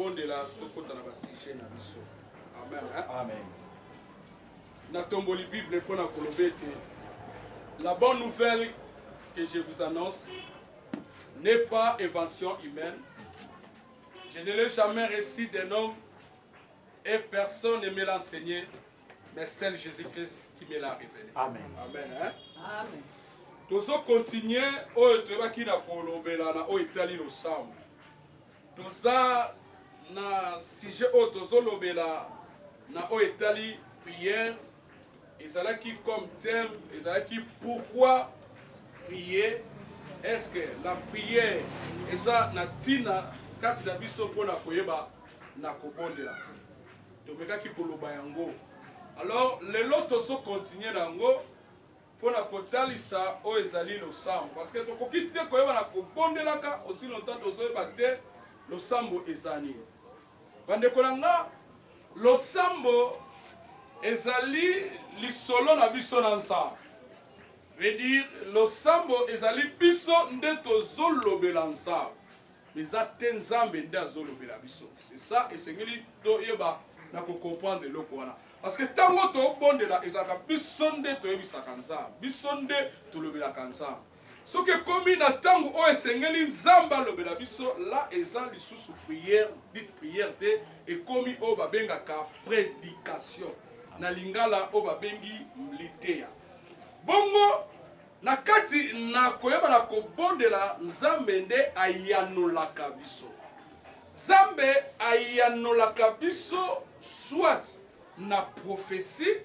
kobondela tokota na basije na biso. Amen. Amen. Na tomboli Bible pour na kolobete. La bonne nouvelle que je vous annonce n'est pas invention humaine. Je ne l'ai jamais reçu d'un homme et personne ne me l'a enseigné, mais seul Jésus-Christ qui me l'a révélé. Amen. Amen. Hein? Amen. Tozo continuer oyo toyebaki na kolobela na oyo etali losambo. Toza na sujet oyo tozolobela na oyo etali prière. Ezalaki comme thème, ezalaki pourquoi prier. Est-ce que la prière eza na tina kati na biso mpona koyeba na kobondela. Tomekaki koloba yango. Alors lelo tozo continuer nango mpona kotalisa oyo ezali losambo. Parce que tokoki te koyeba na kobondelaka aussi longtemps tozoyeba te losambo ezali. Bandeko na nga losambo ezali lisolo na biso na nzambe. Veut dire losambo ezali biso nde tozolobela nzambe. Eza te nzambe nde azolobela biso. C'est ça esengeli toyeba na comprendre eloko wana. Parce que tango tobondela ezalaka biso nde toyebisaka nzambe. Biso nde tolobelaka nzambe. Soki ekomi na tango oyo esengeli nzambe alobela biso, la eza lisusu prière, dite prière te, ekomi oyo babengaka prédication. Na lingala oyo babengi mliteya. Bongo na kati na koyeba na kobondela nzambe nde ayanolaka biso. Nzambe ayanolaka biso soit na prophétie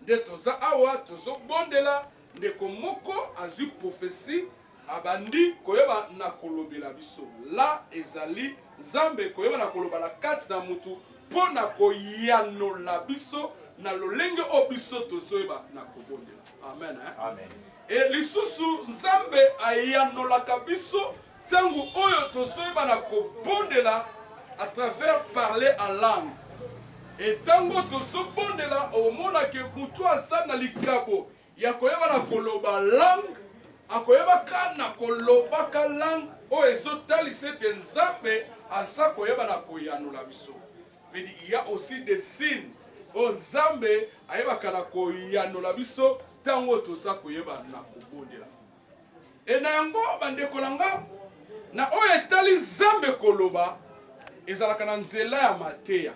nde toza awa tozobondela ndeko moko azwi prophétie abandi koyeba na kolobela biso. La ezali nzambe koyeba na koloba na kati na mutu mpo na koyanola biso na lolenge o biso tozoyeba na kobondela. Amen. Hein? Amen. Et lisusu nzambe ayanolaka biso tango oyo tozoyeba na kobondela à travers parler en langue. Et tango tozobondela omona ke mutu aza na likabo ya koyeba na koloba langue, akoyeba ka na kolobaka langue oyo ezotalisa ete nzambe aza koyeba na koyanola biso. Il y a aussi des signes o nzambe ayebaka na koyanola biso tango toza koyeba na kobondela. E na yango bandeko na nga na oyo etali nzambe koloba ezalaka na nzela ya mateya.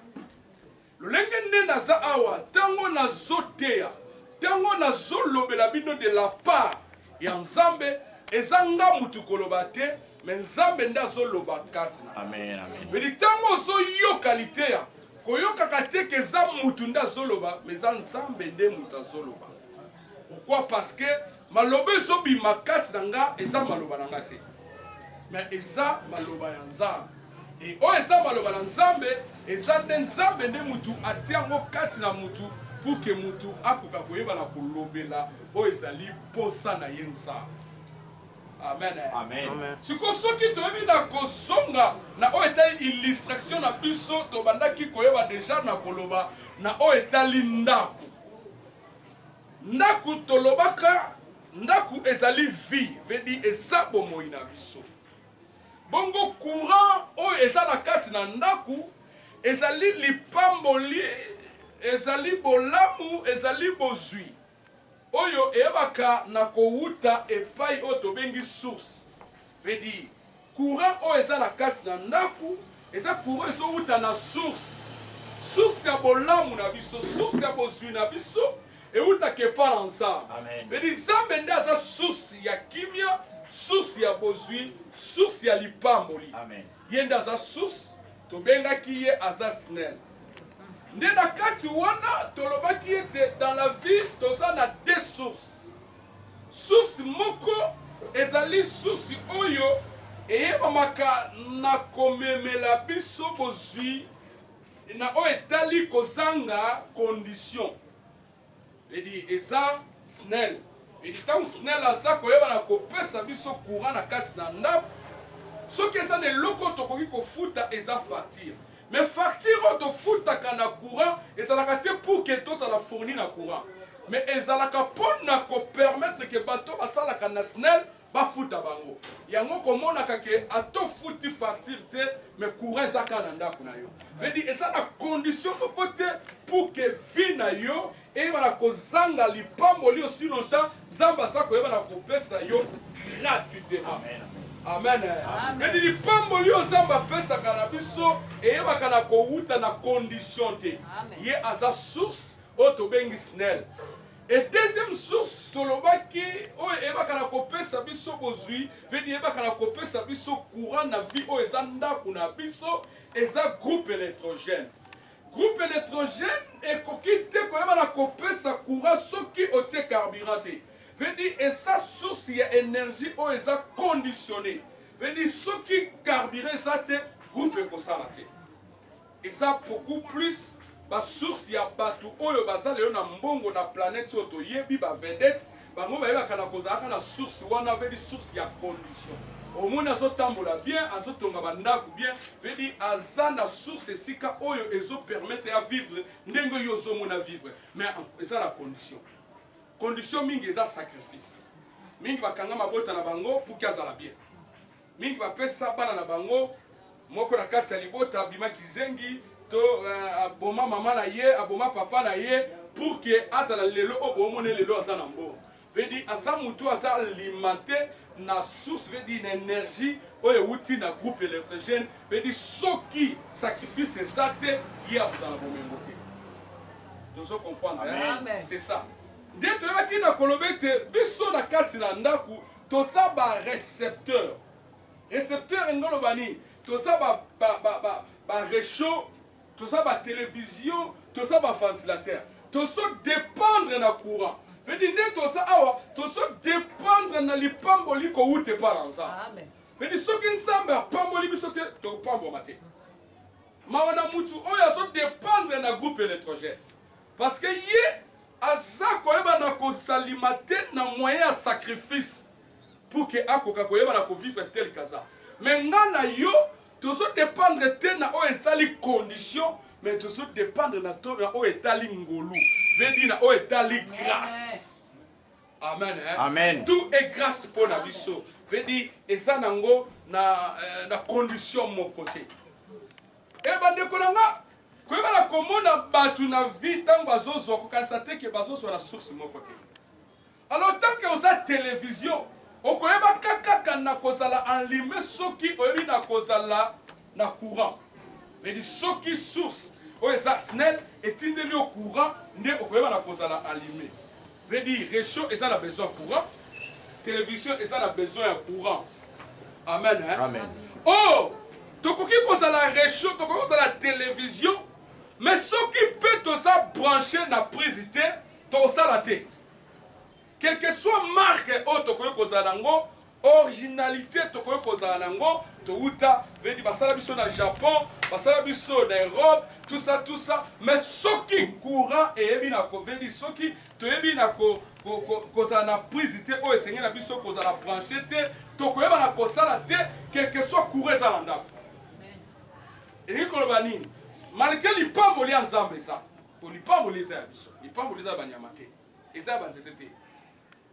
Lolenge nde naza awa tango nazoteya, tango nazolobela bino de la part ya nzambe eza nga mutu koloba te, mais nzambe nde azoloba kati na. Amen. Amen. Mais tango ozoyoka liteya koyokaka te ke eza mutu nde azoloba, mais eza nzambe nde mutu azoloba. Pourquoi? Parce que maloba ezobima kati na nga eza maloba na nga te, mais eza maloba ya nzambe. Et oyo eza maloba na nzambe eza nde nzambe nde mutu atiango kati na mutu pour que mutu akoka koyeba na kolobela oyo ezali posa na ye nzambe. Amen. Amen. Siko soki toyebi na kozonga na oyo etali illustration na biso tobandaki koyeba deja na koloba na oyo etali ndaku. Ndaku tolobaka ndaku ezali vie, veut dire eza bomoi na biso. Bongo courant oyo eza na kati na ndaku ezali lipamboli, ezali bolamu, ezali bozwi. Oyo eyebaka na kowuta epai oyo tobengi source. Veut dire courant oyo eza na kati na ndaku eza courant ezowuta na source. Source ya bolamu na biso, source ya bozwi na biso eutaka epa na nzambe. Amen. Veut dire nzambe nde aza source ya kimia, source ya bozwi, source ya lipamboli. Amen. Ye nde aza source, tobengaki ye aza snel. Nde na kati wana tolobaki ete dans la vie toza na deux sources. Source moko ezali source oyo eyebamaka na komemela biso bozwi na oyo etali kozanga condition. Edi eza snel. Edi tango snel aza koyeba na kopesa biso courant na kati na ndako. Soki eza na eloko tokoki kofuta eza facture. Mais facture oyo tofutaka na courant ezalaka te pour que tozala fourni na courant. Mais ezalaka mpona kopermettre ke bato basalaka basalaka na SNEL bafuta bango yango komonaka ke ato futi facture te mais courant ezaka na ndako na yo veut dire eza na condition moko te pour que vie na yo eyebana kozanga lipamboli aussi longtemps nzambe aza koyebana kopesa yo gratuitement. Amen. Veut dire lipamboli oyo nzambe apesaka na biso eyebaka na kowuta na condition te ye aza source oyo tobengi SNEL. Et deuxième source, tolobaki oyo ebaka na kopesa biso bozui, veut dire ebaka na kopesa biso courant na vie oyo eza ndako na biso, eza groupe électrogène. Groupe électrogène ekoki te koyeba na kopesa courant soki otie carburant te. Veut dire eza source ya énergie oyo eza conditionné. Veut dire soki carburant eza te, groupe ekosala te. Eza beaucoup plus ba source ya bato oyo baza lelo na mbongo na planète oyo toyebi ba vedette bango bayebaka na kozalaka na source wana veut dire source ya condition omoni azotambola bien azotonga bandako bien veut dire aza na source esika oyo ezopermettre ya vivre ndenge oyo ozomona vivre mais eza la condition mingi eza sacrifice mingi bakanga mabota na bango pour ki azala bien mingi bapesa bana na bango moko na kati ya libota abimaki zengi to aboma mama na ye aboma papa na ye pour que azala lelo obomone lelo azana mbo veut dire aza mutu aza alimenté na source veut dire na énergie oyo wuti na groupe électrogène veut dire soki sacrifice ezate ye azana bomengo te dozo comprendre c'est ça nde toyebaki na kolobe te biso na kati na ndaku toza ba récepteur engolo bani toza ba réchaud tout ça ba télévision, tout ça ba ventilateur, tout ça dépendre na courant. Veut dire tout ça awa, tout ça dépendre na lipamboli ko ute paranza. Amen. Veut dire so kin samba pamboli bisote to pambo mate. Mawana mutu oya so dépendre na groupe électrogène. Parce que yé aza ko eba na ko s'alimenter na moyen à sacrifice pour que akoka ko eba na ko vivre tel kaza. Mais ngana yo toujours dépendre te na o etali condition mais toujours dépendre na to na o etali ngolu veut dire na o etali grâce amen hein? Amen tout est grâce pour na biso veut dire eza nango na condition mon côté e bande ko nanga ko ba komona batu na vie tango bazozo ko kanisa te ke bazozo na source mon côté alors tant que oza télévision okoyeba kaka na kozala enlimé soki oyebi na kozala na courant veut dire soki source oyo eza SNEL etindeli au courant nde okoyeba na kozala enlimé veut dire réchaud eza na besoin courant télévision eza na besoin ya courant amen hein? Amen oh tokoki kozala réchaud tokoki kozala télévision mais soki pe toza branché na prise te tokosala te quelle que soit marque auto kozanango originalité tokoyo kozanango to uta veut dire basala biso na Japon basala biso na Europe tout ça mais soki courant et ebi na ko veut dire soki to ebi na ko kozana prise te o esengena biso kozana branché te tokoyo na kosala te quel que soit courant za ndako et koloba nini malgré lipamboli nzambe ça to lipamboli za biso lipamboli za banyamate eza banzete te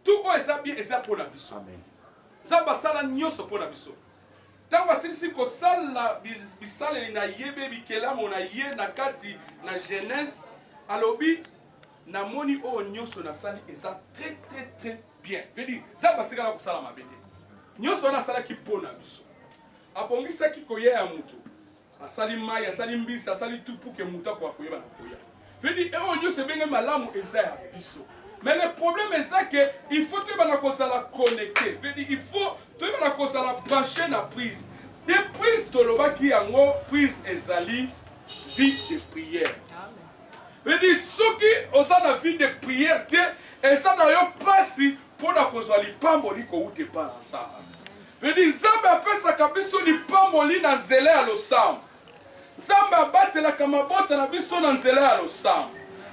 tout o eza bien eza pour la biso amen zamba sala nyoso pour la biso tango asilisi kosala bisaleli na yebe bikelamo na ye na kati na Genèse alobi na moni o nyoso na sali eza très bien veut dire zamba tikala kosala mabe te nyoso na sala ki pour na biso abongisaki koya ya mutu asali mai asali mbisi asali tout pour que muta ko akoyeba na koya veut dire o nyoso benga malamu eza ya biso. Mais le problème est ça que il faut que tu la connecter. Il faut que tu la brancher na prise. Des prises de l'oba qui en prise ezali vie de prière. Veut dire ceux qui ont la vie de prière et ça d'ailleurs passe pour la cause li pamboli ko ute pas ensemble. Veut dire zamba appelle ça kabiso li pamboli na nzela ya losam. Zamba batela kamabota na biso na nzela ya losam.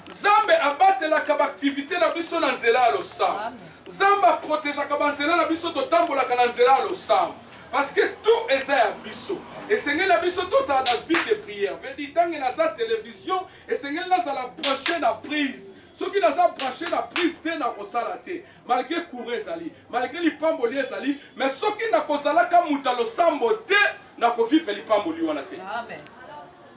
Zambe abatela kaba activité na biso na nzela ya losam. Zamba protège kaba nzela na biso to tambola kana nzela ya losam. Parce que tout est à biso. Et Seigneur la biso tout ça la vie de prière. Veut dire tant que na sa télévision et Seigneur là ça la brancher na prise. soki naza branché na prise te nakosala te malgré courant ezali malgré lipamboli ezali mais soki nakozalaka mutu losambo te nakovivre lipamboli wana te. Amen.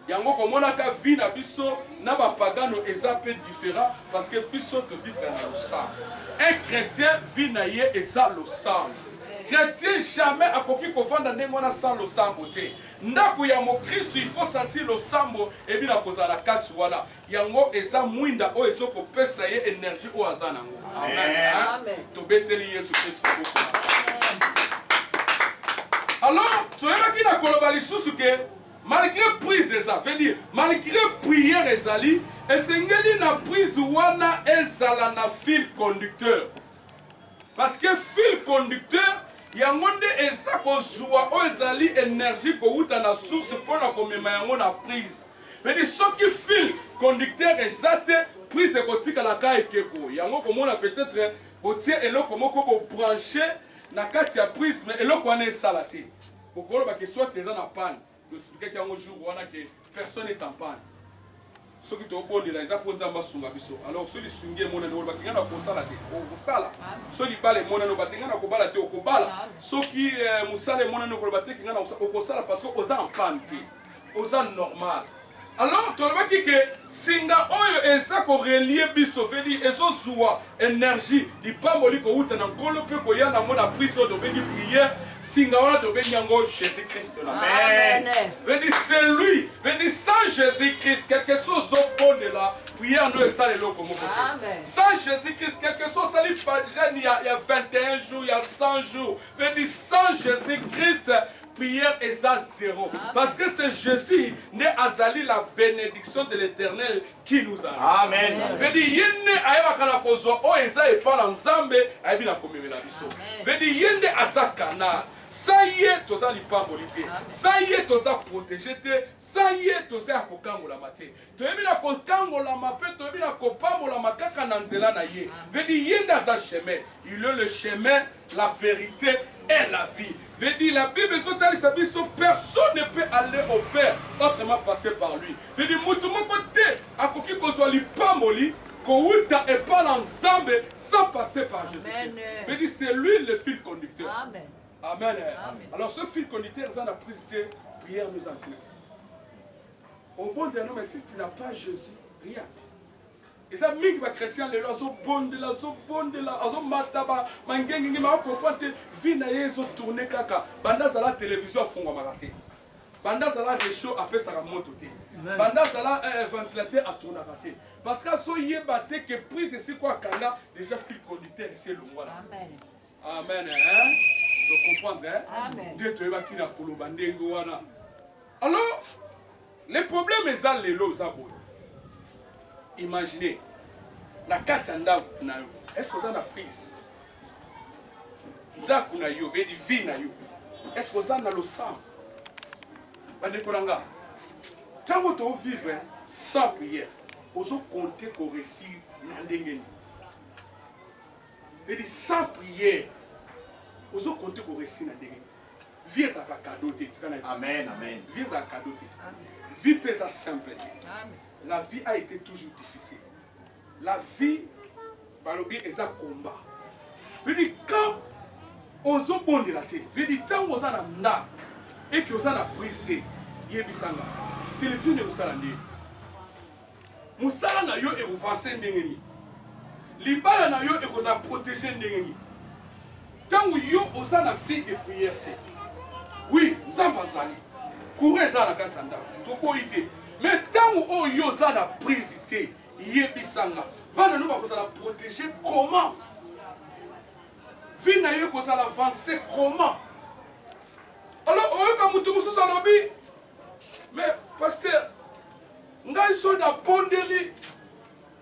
Yango komonaka vie na biso na bapagano eza peu différent parce que biso to vivre na losambo. Un chrétien vit na ye eza losambo. Chrétien jamais akoki kovanda ndenge wana sans losambo te. Ndako ya Mokristo il faut sentir losambo et bien kozala kati wana. Yango eza mwinda o ezoko pesa ye énergie o azana ngo. Amen. Amen. To beteli Yesu Kristo. Alors, soyez qui na koloba lisusu ke malgré prise eza, veut dire malgré prière ezali, esengeli na prise wana ezala na fil conducteur. Parce que fil conducteur yango nde eza kozwa o ezali énergie kouta na source pona komema yango na prise. Veut dire soki fil conducteur ezate prise ekotika la ka ekeko. Yango komona peut-être botie eloko moko bo brancher na kati ya prise mais eloko wana esala te. Bokolo ba question eza na panne. Expliquer qu'un jour que personne n'est en panne. Ceux qui ont bon là, ils apprennent à masunga biso. Alors ceux qui sungé mon ano bakinga na kosala te, kosala. Ceux qui balent mon ano bakinga na kobala te, okobala. Ceux qui musale mon ano kolbate kinga na kosala parce que oza en panne te, oza normal. Alors tu vois que singa oyo eza ko relier biso vedi ezo zuwa énergie di pamoli ko uta na nkolo pe ko yana mona prise de bengi prière singa wana to bengi yango Jésus Christ na Amen. Vedi c'est lui vedi sans Jésus Christ quelque chose au bon de la prière no esa le loko moko. Amen. Sans Jésus Christ quelque chose ça lui il y a 21 jours il y a 100 jours vedi sans Jésus Christ prière est à zéro. Parce que c'est Jésus, né azali la bénédiction de l'Éternel qui nous a. Amen. Vedi yende ayeba kana kozwa o eza e pa na nzambe ayebi na komemela biso. Vedi yende azakana. Ça y est, toza lipambolité. Ça y est, toza protégé te. Ça y est, toza kokangola mate. Toyebi na kokangola mape, toyebi na kopambola makaka na nzela na ye. Vedi yende aza chemin. Il est le chemin, la vérité et la vie. Veut dire la Bible personne ne peut aller au Père autrement passer par lui. Veut dire mutumo côté à koki kozwa lipamoli kouta et pas l'ensemble sans passer par Jésus-Christ. Veut dire c'est lui le fil conducteur. Amen. Amen. Alors ce fil conducteur ça n'a pris prière nous en tenir. Au bon dernier mais si tu n'as pas Jésus, rien. Et ça mingi ba chrétien les zo bonde la azo mataba mangengi ma comprendre vie na yezo tourner kaka banda za la télévision fungwa makate banda za la réchaud après ça monte te banda za la ventilateur a tourner kate parce que so yebate que prise c'est quoi kanda déjà fil conducteur c'est le voilà. Amen. Amen hein de comprendre hein Amen. de to eba kina koloba ndengo wana. Alors les problèmes ezal lelo za boy. Imaginez, la carte na yo, est-ce que vous avez la prise? Ndaku na yo, veut dire vie na yo. Est-ce que vous avez le sang? Bandekolanga. Tant que vous vivez sans prière, vous comptez qu'on réussit na ndengeni. Veut dire sans prière, vous comptez qu'on réussit na ndengeni. Vie est un cadeau. Amen, amen. Vie est un cadeau. Vie peut être simple. Amen. La vie a été toujours difficile. La vie, balobi est un combat. Je dis quand on se bon de la terre, je dis tant qu'on a nda et que on a prise de yebisanga. Télévision est au salandi. Musala na yo e ouvasser ndengeni. Libala na yo e ko za protéger ndengeni. Tant yo oza na vie de prière te. Oui, nzamba zali. Courir za na katanda. Toko ite. Mais tant où yo za na prise te yebisanga. Bana nous va la protéger comment? Vie na yo ko za avancer comment? Alors oyo ka mutu musu salobi. Mais pasteur ngai so da bondeli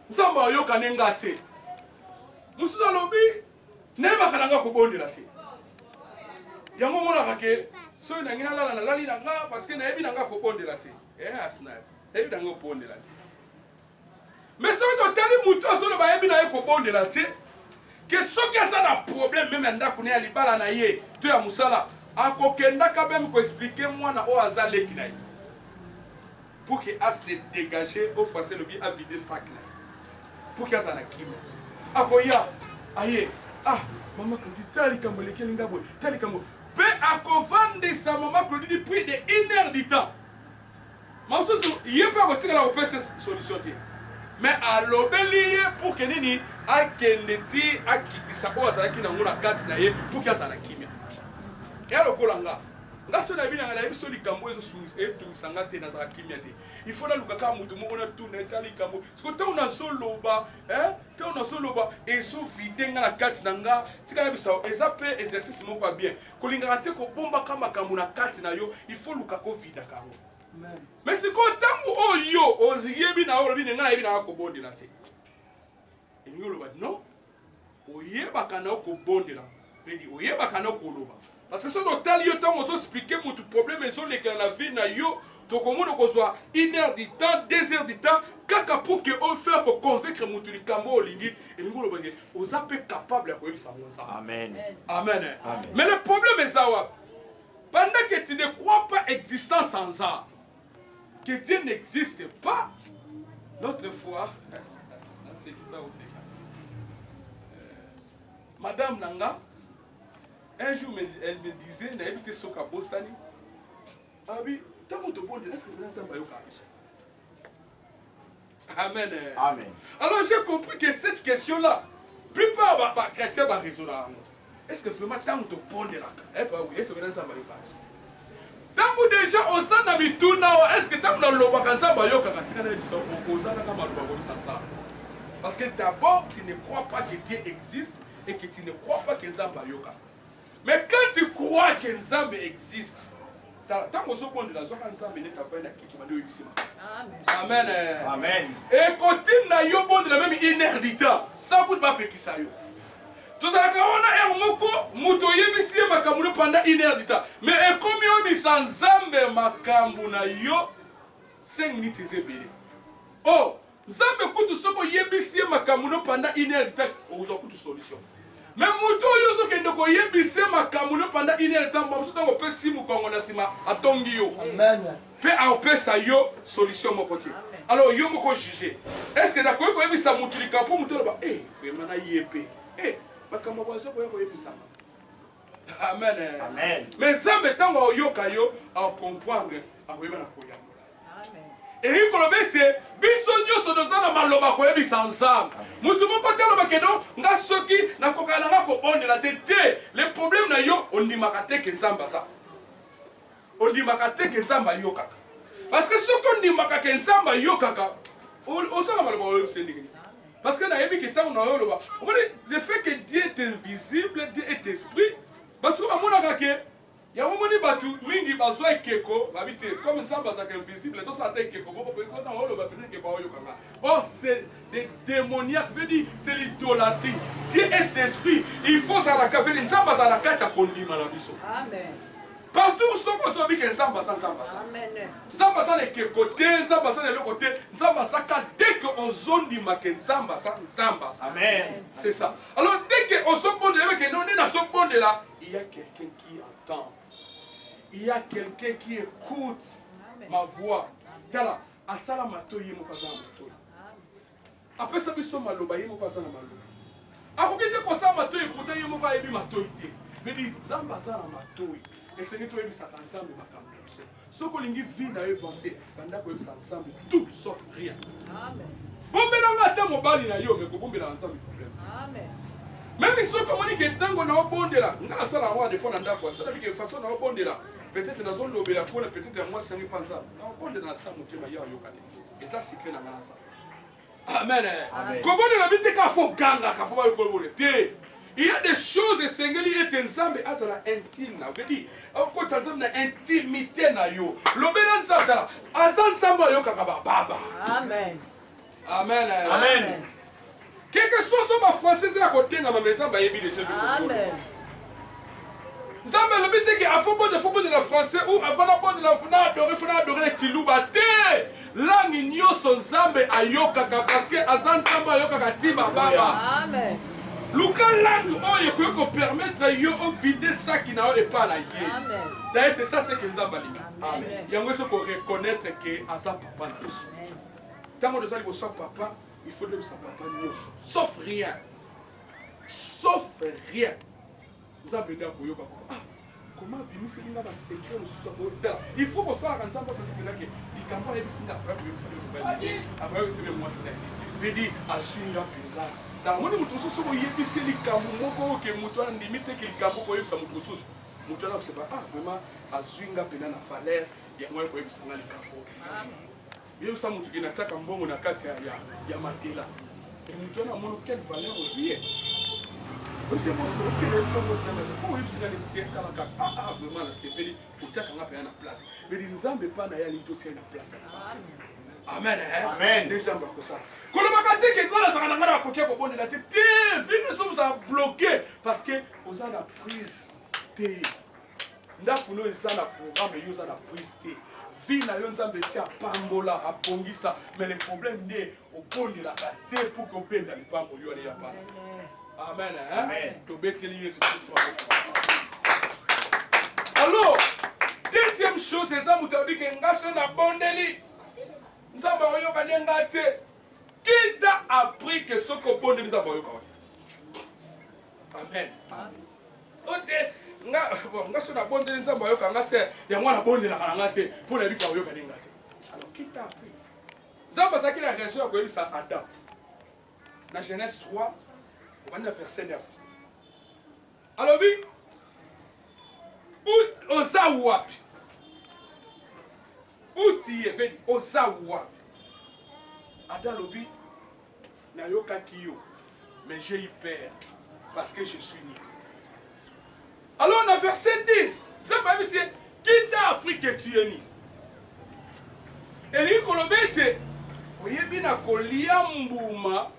nzamba yo kanenga te. Musu salobi neba kananga ko bondela te. Yango mona kake so na ngina lala na lali nanga parce que na yebi nanga ko bondela te. Asnat. Yebi nanga ko bondela te. Mais so to tali mutu so ba yebi na ko bondela te. Que so ki asa na problème même ndako ne ali bala na ye to ya musala akokenda ka même ko expliquer moi na o azale kinai. Pour qu'il a se dégager au français le bien à vider sac là. pour qu'il y ait un akime. Akoya, aye, ah, maman Claudie, tel comme le Kelingabo, tel comme. Peu à vendre sa maman Claudie prix de 1 heure du temps. Ma soeur, il n'y a pas de solution. Mais à l'obélier pour que nini a kendeti a kitisa o azalaki na ngona kati na ye pour qu'il y ait un akime. Et alors kolanga. Nga so na bina na biso likambo ezo tumisanga te na za kimia te. Il faut na lukaka mutu moko na tuna etali kambo. Siko ta una soloba, ta una soloba et so vide nga na kati na nga, tika na biso ezape exercice moko bien. Kolinga te ko bomba kama kambo na kati na yo, il faut lukako vida kango. Mais c'est quand tango oyo oziyebi na olobi nga na yebi na ko bondela te. Et nous le non. Oyeba kana ko bondela. Vedi oyeba kana ko loba. Parce que si on a expliqué votre problème, ils ont la vie, tu as 1 heure du temps, 2 heures du temps, kaka pour que on fait pour convaincre mutu likambo lingi et nous on est capable de faire ça. Amen. Amen. Mais le problème est ça, pendant que tu ne crois pas existence sans art, que Dieu n'existe pas, l'autre fois, Madame Nanga, un jour, elle me disait, n'a évité ce cabot sani. Ah oui, tant que tu bon, est-ce que vous avez Amen. Amen. Alors j'ai compris que cette question-là, plupart des chrétiens vont résoudre. Est-ce que vraiment tant que tu bon de la est-ce que vous avez tant que déjà on s'en a mis tout now, est-ce que tant que le bakanza bayo kakatika na biso okoza na kama lubango sansa. Parce que d'abord, tu ne crois pas que Dieu existe et que tu ne crois pas que Nzamba yoka. Mais quand tu crois que Nzambe existe, tant que vous avez Nzambe n'est pas Amen. Amen. Et continue na yo bon de la même inérdita. Ça vous pas fait qui ça yo. Tout ça quand on a un moko muto yebisi makambu pendant inérdita. Mais comme yo bi sans Nzambe makambu na yo 5 minutes ezebele. Oh, Nzambe kutu soko yebisi makambu pendant inérdita, vous avez une solution. Mais muto yozo kende ko yebise makamuno pendant 1 heure de temps bamuso tango pe simu kongo na sima atongi yo. Amen. Pe a opesa yo solution moko te. Alors yo moko juger. Est-ce que d'accord ko yebisa mutu likampo muto ba vraiment na yepe. Makambo bazo ko yebisa. Amen. Amen. Mais ça metango yoka yo a comprendre a weba na koya. Et il kolobete biso nyoso dozana maloba ko yebisa ensemble. Mutu moko telo bakedo nga soki na kokana nga ko bondela te. Le problème na yo on dit makate ke nzamba ça. On dit makate ke nzamba yo kaka. Parce que ce qu'on dit makate ke nzamba yo kaka, on sala maloba ko yebisa ndingi. Parce que na yebi ke tango na yo loba. Le fait que Dieu est invisible, Dieu est esprit, parce que amona kake il y a un moment batu mingi bazwa ekeko babite comme Nzamba ça invisible to ça ekeko boko peut-être na holo ba peut-être ke ba yo kanga. Oh c'est des démoniaques veut dire c'est l'idolâtrie. Dieu est esprit, il faut ça la cave Nzamba ça la kacha kondima na biso. Amen. Partout soko so bi ke Nzamba ça. Amen. Nzamba ça le côté, Nzamba ça le côté, Nzamba ça dès que on zone di make Nzamba ça. Amen. C'est ça. Alors dès que on se bonde là que non na so bonde là, il y a quelqu'un qui entend. Il y a quelqu'un qui écoute ma voix. Tala, asala matoyi mo kaza matoyi. Après ça biso maloba yemo kaza na maloba. Akokite ko sa matoyi pourtant yemo ka yebi matoyi te. Veut dire Nzamba za na matoyi. Et ce n'est pas yebi sa Nzambe makambo biso. Soko lingi vie na avancer, banda ko yebi sa Nzambe tout sauf rien. Amen. Bombela ngata mobali na yo me ko bombela Nzambe problème. Amen. Même si on communique que tango na obondela, nga sala wa de fona ndako, ça veut dire que façon na obondela. Peut-être dans zone lobela pour peut-être moi sangi panza. Na obondela sa mutema ya yokane. Et ça secret na ngana ça. Amen. Kobondela biteka fo ganga ka poba ko te. Il y a des choses sengeli et Nzambe azala intime na. Veut dire ko Nzambe na intimité na yo. Lobela nzala azan Nzambe yo kaka baba. Amen. Amen. Amen. Quelque chose sur ma française à côté dans ma maison, bah il est déjà. Amen. Nzambe le but que à fond de la français ou avant la bonne de la fona adorer tilubate. Langue nyoso Nzambe ayoka parce que azan Nzambe ayoka katiba baba. Amen. Luka langue oyo ko permettre yo au vider ça qui n'a pas la yé. Amen. D'ailleurs c'est ça ce que Nzambe dit. Amen. Yango se ko reconnaître que azan papa na biso. Tango de ça il papa il faut que ça papa nyoso. Sauf rien. Sauf rien. Nous avons besoin de comment bimisi linga ba secret mususu ko tala. Il faut que ça quand ça passe que il campa et bisinga après après c'est moi c'est. Veut dire asunga pela. Ta moni mutususu ko yebisi likambo moko ke mutu ana limite ke likambo ko yebisa mutususu. Mutu ana se ba vraiment asunga pela na valeur ya moi ko yebisa na likambo. Yebisa mutu ki na tsaka mbongo na kati ya matela. Et mutu ana mono quelle valeur aujourd'hui. C'est bon, vraiment, c'est peli pour dire qu'on a payé la place. Mais les gens ne peuvent pas aller à la place. Amen. Amen. Les gens ne peuvent pas ça. Quand on m'a dit que quand on a coquille pour bonne la tête, nous sommes bloqués parce que nous avons prise. Nous avons programme et nous avons prise. Vie na yo nzambe si apambola apongisa mais le problème n'est au fond de la tête pour qu'on bende le pamboli ya pas. Amen. Amen. Alors, deuxième chose, c'est ça, vous avez dit que nous avons bondeli. Nous avons dit qui t'a appris que ce qu'on bondeli, nous avons dit. Amen. Ok, nous avons bondeli, nous avons dit il y a un bondeli pour les gens qui ont dit. Alors, qui t'a appris? Nous avons dit que la réaction a connu ça Adam. Dans Genèse 3. On va verset 9. Alors, oui, oza wapi? Où tu es? Oza wapi? Adam lobi, na yoka kiyo, mais j'ai eu peur parce que je suis né. Alors, on a verset 10. Qui t'a appris que tu es né? Et lui, kolobete, oyebi na kolia mbuma.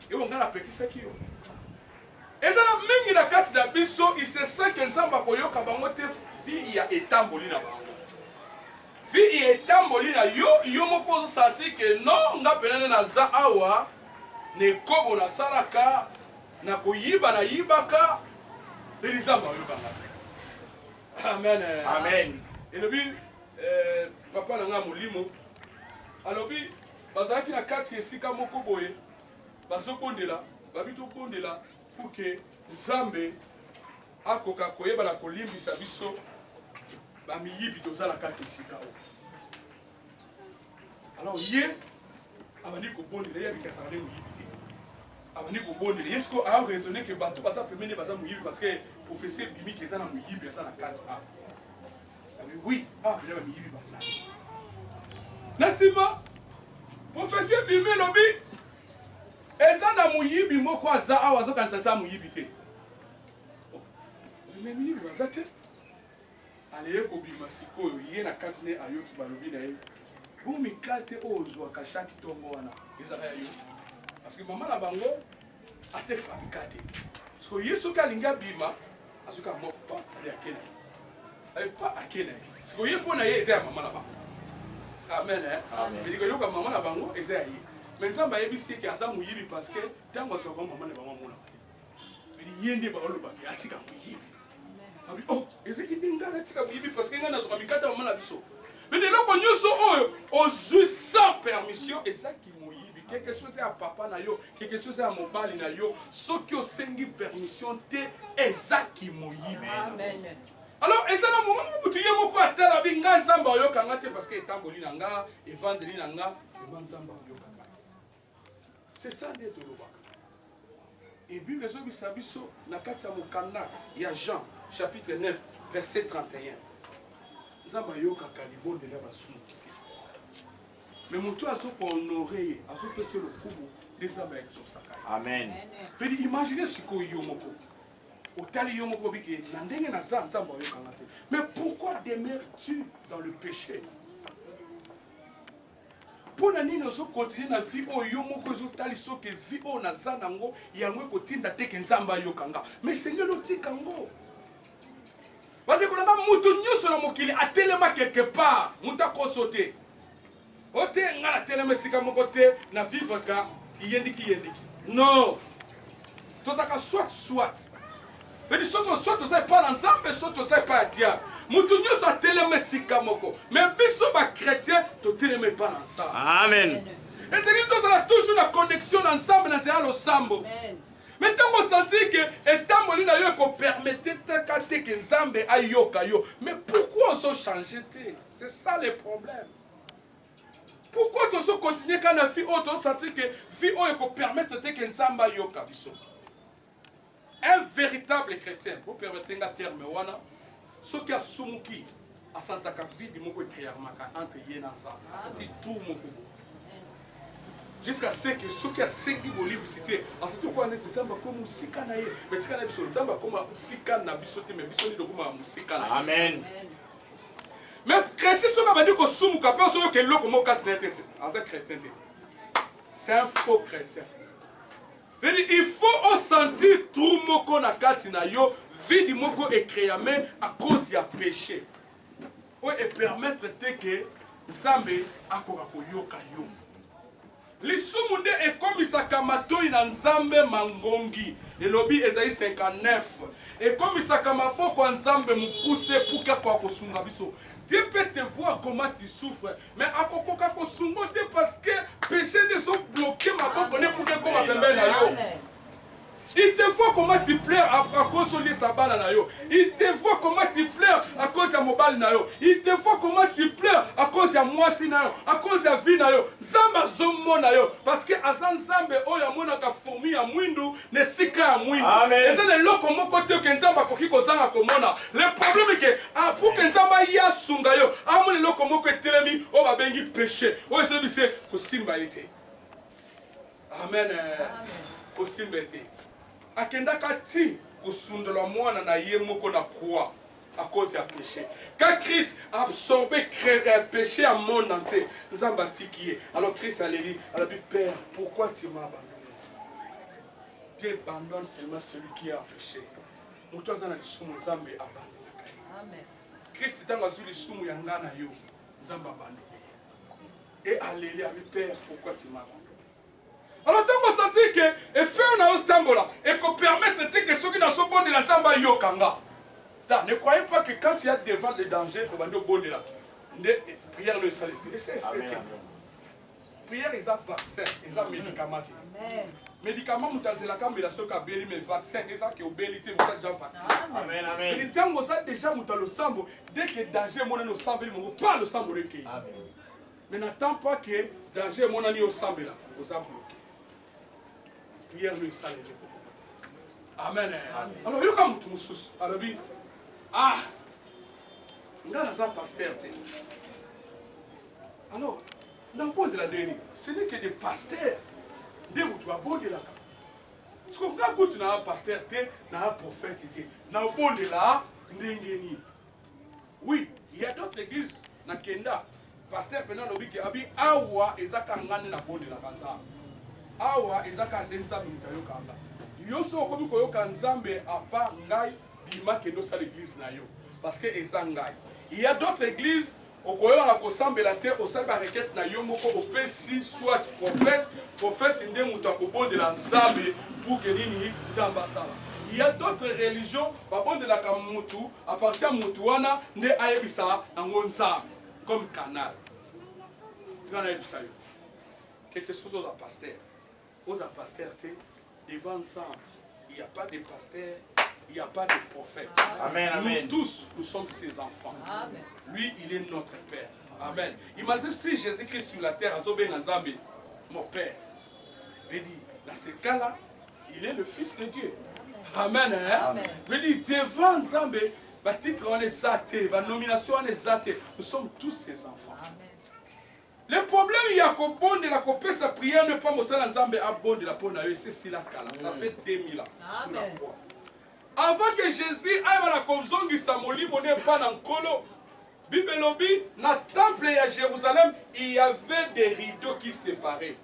Et on a la pékisa qui yo. Et ça même la carte d'abisso, il se sent que Nzamba koyo kabangote vie ya etamboli na bango. Vie ya etamboli na yo moko senti que non nga penene na za awa ne kobo na salaka na koyiba na yibaka et Nzamba yo kanga. Amen. Amen. Et le but papa na nga molimo. Alors bi bazaki na carte esika moko boye. Bazo bondela, babito bondela pour que Zambe akoka koyeba na kolimbisa biso ba miyibi toza na kati sika. Alors hier abandi ko bondela ya bikasa na miyibi. Abandi ko bondela est-ce qu'on a raisonné que bato baza pemene baza miyibi parce que professeur bimi ki za na miyibi za na kati a. Oui, bien ba miyibi baza. Nasima professeur bimi lobi eza na muyibi moko aza awa azokanisa sa muyibi te. Mais muyibi baza te. Aleye kobima sikoyo ye na kati ne ayoki balobi na ye. Bumi kate ozwa kashaki tongo wana. Eza ya yo. Parce que maman na bango ate fabrikate. So yesu ka linga bima azuka moko pa ale akena. Ay pa akena. So ye pona ye eza maman na bango. Amen. Amen. Mais diko yoka maman na bango eza ye. Mais Nzamba yebisi ki aza muyibi parce que tango so maman na bango mona. Mais yende ba oloba ki atika muyibi. Abi oh, ezeki ndingana atika muyibi parce que ngana zo kamikata maman na biso. Mais de loko nyoso oyo ozui sans permission ezaki muyibi. Quelque chose à papa na yo, quelque chose à mobali na yo, soki osengi permission te ezaki muyibi. Amen. Alors, et ça, dans le moment où tu es moko atala binga Nzamba oyo kangate parce que etamboli nanga, evandeli nanga, Nzamba oyo kangate. C'est ça d'être le baka. Et puis les autres bisabiso na kati ya mokanda ya Jean chapitre 9 verset 31. Nzamba oyo kakalibo de la basunu kite. Mais moto azo pour honorer, azo pese le kubu de Nzamba exosaka. Amen. Fait imaginer ce ko yo moko. Mais pourquoi demeures-tu dans le péché? Pour nani nous continuer na vie o yomo ko zotali soke vie o na zanango yango ko tinda teke Nzamba yokanga. Mais Seigneur no tikango. Bande ko na mutu nyoso na mokili atelema quelque part, muta ko sauter. Ote ngala telema sika mokote na vivre ka yendiki. Non. Tozaka soit. Fait du soit tu sais pas l'ensemble, soit tu sais pas diable. Moutounyo soit télémé sikamoko. Mais biso ba chrétien, tu télémé pas l'ensemble. Amen. Et c'est que nous avons toujours la connexion ensemble dans le sambo. Mais tant qu'on sentit que étant molina yo qu'on permettait que Nzambe ayoka yo. Mais pourquoi on s'est changé? C'est ça le problème. Pourquoi on s'est continué quand la fille on sentit que vie on permettre que Nzambe ayoka biso? Un véritable chrétien, vous permettez un terme wana, ce qui a soumuki à Santa Cafi du moko écrit entre yena ensemble. C'est tout mon jusqu'à ce que ceux qui ont 5 livres c'était à ce qu'on est Nzamba comme musika na ye mais tika na biso Nzamba comme musika na biso te mais biso ni dokuma musika na amen mais chrétien soka bandi ko sumu ka pe so ke loko mo katinete c'est un chrétien c'est un faux chrétien. Il faut sentir tout moko na katina yo vidi moko est créé à cause ya péché et permettre que Nzambe akoka ko yoka yo. Lisumundi ekomisaka matoi na Nzambe mangongi. Elobi Esaïe 59. Ekomisaka maboko Nzambe mukuse puka kwa kosunga biso. Dieu peut te voir comment tu souffres. Mais akokoka kosungo te parce que péché ne sont bloqués maboko ne puka koma pembe na yo. Il te voit comment tu pleures à cause de sa balle na yo. Il te voit comment tu pleures à cause de mobile na yo. Il te voit comment tu pleures à cause de moi si na yo, à cause de vie na yo. Zamba zomo na yo parce que azan zambe oya mona ka fourmi ya mwindu ne sika ya mwindu. Amen. Ezane loko moko te ke nzamba koki kozanga komona. Le problème est que pour que nzamba ya sunga yo, amone loko moko etelemi o ba bengi péché. O esebi se ko simba ete. Amen. Ko simba ete. Akenda kati kusundela mwana na ye moko na croix à cause du péché. Quand Christ a absorbé le péché à monde entier, nous avons bâti qui est. Alors Christ a dit, Père, pourquoi tu m'as abandonné? Dieu abandonne seulement celui qui a péché. Nous tous avons dit, nous avons abandonné. Christ est dans le sumu yangana yo, nous avons abandonné. Et alléluia, Père, pourquoi tu m'as abandonné? Alors, tant qu'on sentit que et faire un sambola et qu'on permette que ceux qui n'ont pas bon de la samba yokanga. Ne croyez pas que quand il y a devant le danger, on va nous bon de la prière le salifie. Et c'est fait. Prière, ils ont vaccin, ils ont médicaments. Médicaments, nous avons la caméra sur le béli, mais vaccin, ils ont obélité, nous avons déjà vaccin. Amen, amen. Mais tant qu'on a déjà nous le sambo, dès que danger, mon nous sambo, on pas le sambo de qui. Mais n'attends pas que danger, mon ami au sambo là, nous avons bloqué. Prière le salut. Amen. Alors, il y a comme tout le monde. Alors, ah, nous avons un pasteur. Alors, dans le bon de la dernière, ce n'est que des pasteurs. Nous avons bon de la. Parce que nous avons un pasteur, nous avons un prophète. Nous avons bon de la. Oui, il y a d'autres églises. Dans Kenda, pasteur Pena Lobi qui a dit Awa et Zakangane na bon de la Kansa. Awa ezaka ndenza mitayo kanga yoso okomi koyoka nzambe apa ngai bima kendo sa l'église na yo parce que ezangai il y a d'autres églises okoyoka na kosambela te osala requête na yo moko opesi soit prophète nde mutu akobondela nzambe pour que nini nzamba sala. Il y a d'autres religions babondelaka mutu à partir mutu wana nde ayebisa nango nzambe comme canal tikana yebisa yo quelque chose aux pasteurs. Aux pasteurs, devant ça, il n'y a pas de pasteurs, il n'y a pas de prophètes. Amen, amen. Nous tous, nous sommes ses enfants. Amen. Lui, il est notre Père. Amen. Imaginez si Jésus-Christ sur la terre, mon Père. Veut dire, dans ce cas-là, il est le Fils de Dieu. Amen. Hein? Amen. Veut dire, devant Nzambe, le titre on est zaté, la nomination on est zaté. Nous sommes tous ses enfants. Amen. Le problème, il y a qu'au bon de la copie, sa prière ne pas me faire Nzambe à bon de la peau, c'est si la cala. Ça fait 2000 ans. Amen. Avant que Jésus aille à la Kozongi Samoli, on n'est pas dans le colo. Bibelobi, dans le temple à Jérusalem, il y avait des rideaux qui séparaient.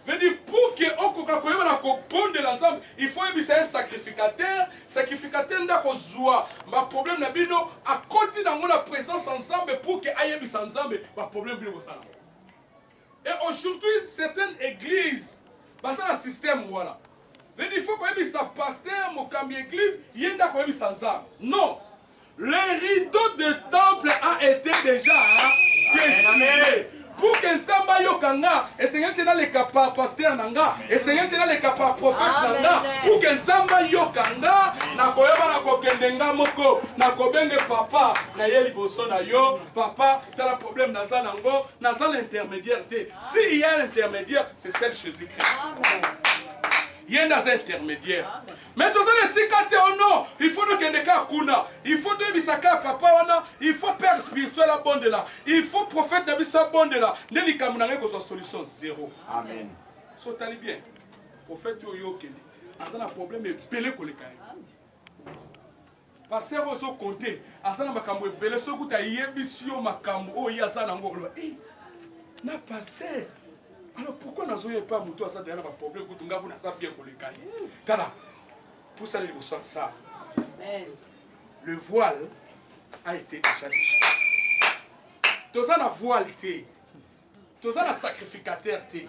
Veut dire, pour que on de l'ensemble, il faut un sacrificateur. Sacrificateur n'a pas joie. Ma problème n'a pas à côté dans la présence ensemble pour que aille ensemble. Ma problème n'a pas. Et aujourd'hui, certaines églises, parce que le système, voilà. Veut dire, il faut qu'on ait sa pasteur, mon cambie église, il y a un ensemble. Non. Le rideau de temple a été déjà déchiré. pour que Nzamba yokanga esengeli tena le kapa pasteur nanga esengeli tena le kapa prophète nanga pour que Nzamba yokanga na koyeba na kokende nga moko na kobenge papa na ye liboso na yo papa tala problème naza nango naza l'intermédiaire te si il y a l'intermédiaire c'est celle Jésus-Christ. Il y a un intermédiaire. Mais tout ça, le sikate au nom, il faut que des cas kuna, il faut que bisaka papa wana, il faut père spirituel à bon de là, il faut prophète de bisa bon de là. Neli kamunanga ko solution zéro. Amen. So tali bien. Prophète yo kende. Azana problème et belé ko le kai. Pasteur ozo compter, azana makambo e belé so kuta yebisio makambo o yazana ngolo. Eh. Na pasteur. Alors pourquoi nous n'avons pas mutu asa derrière un problème que tunga buna sabia kolekaye kala pour ça les ça le voile a été déjà déchiré tous ça na voile té tous ça na sacrificateur té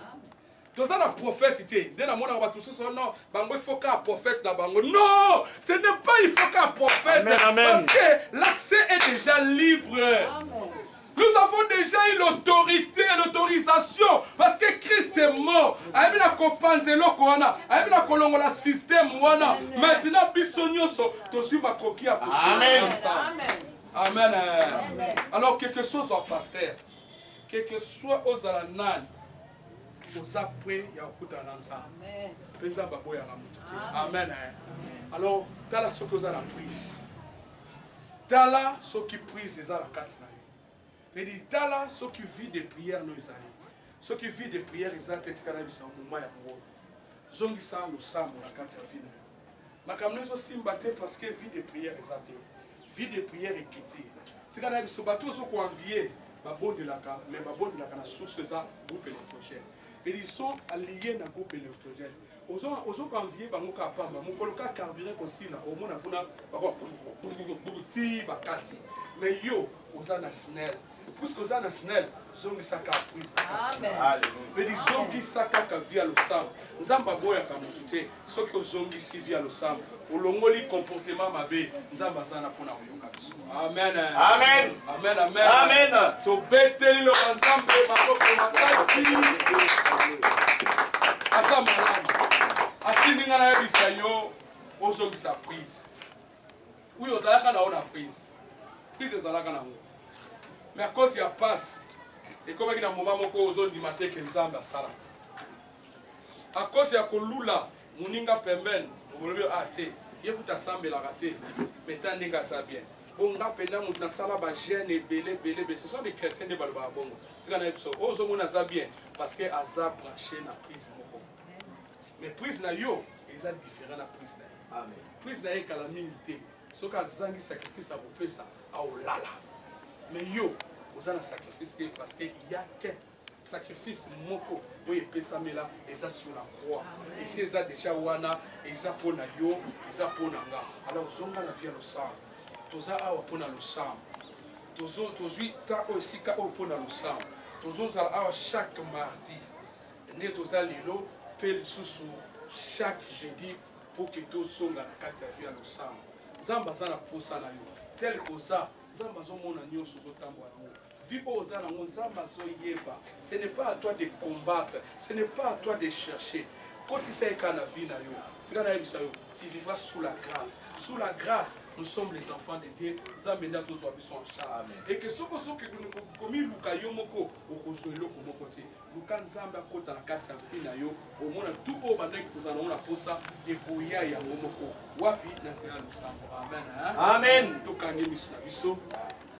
tous ça na prophète té dès na mona ba tous ça non bango il faut qu'un prophète na bango non ce n'est pas il faut qu'un prophète parce que l'accès est déjà libre. Amen. Nous avons déjà eu l'autorité, l'autorisation, parce que Christ est mort. Aïe na kopanzelo koana, aïe na kolongola système wana. Maintenant bisonyo so, tosu makoki a poussé. Amen. Amen. Amen. Alors quelque chose au pasteur, quelque soit aux alanan, aux après ya okuta nansa. Amen. Penza babo ya ramututi. Amen. Alors tala ce que vous avez prise. Tala ce qui prise les ala katina. Mais dit tala ceux qui vivent des prières nous allons. Ceux qui vivent des prières ils ont été canalisés au moment où zongi ça nous sommes la carte vie. Ma camneuse aussi mbaté parce que vie des prières ils ont été. Vie des prières et quitter. C'est quand même ce bateau ceux qui ont envié babon de la ca mais babon de la cana source ça groupe électrogène. Mais ils sont alliés dans groupe électrogène. Aux autres enviés bango kapamba mon coloca carburant aussi là au monde a puna bako buti bakati. Mais yo aux anasnel puisque aux anasnel zongi saka prise. Amen. Mais dis zongi saka ka via le sang. Nzamba boya ka mutute ceux qui zongi si via le sang. Olongoli comportement mabe nzamba sana pona yoka biso. Amen. Amen. Amen. Amen. Amen. To beteli lo nzambe bakoko makasi. Asa malade. Atini ngana yebisa yo ozongi sa prise. Oui ozalaka na ona prise. Prise ezalaka na ngo. Mais à cause il y a passe et comme il y a un moment où on dit matin que nous avons ça à cause il y a kolula muninga pemben on veut athée il y a tout à sembler la rater mais tant n'est ça bien on a pendant nous na sala ba jeune et belé ce sont des chrétiens de balba bongo c'est quand même ça aux hommes on a bien parce que azab branché na prise moko mais prise na yo ils ont différent na prise na amen prise na calamité ce que zangi sacrifice à vous ça à olala. Mais yo, vous avez un sacrifice parce qu'il y a qu'un sacrifice moko, oui, pesamela, et ça sur la croix. Et si ils ont déjà wana, ils ont pour na yo, ils ont pour nanga. Alors zonga la vie le sang. Toza a pour na le sang. Tozo ta aussi ka pour na le sang. Tozo za a chaque mardi. Ne toza lilo pel susu chaque jeudi pour que to zonga na kati ya vie le sang. Zamba za na posa na yo. Tel que ça. Ce n'est pas à toi de combattre, ce n'est pas à toi de chercher. Quand tu sais qu'on a vie, tu vivras sous la grâce. Sous la grâce, nous sommes les enfants de Dieu. Et que ce que nous commis Luka Yomoko, au Kosoelo Komokote, Luka Nzamba Kota la Katia Finayo, au monde tout beau bandek nous allons la posa et Koya Yamomoko. Wapi Natira Lusambo. Amen. Amen. Tokane Misnabiso.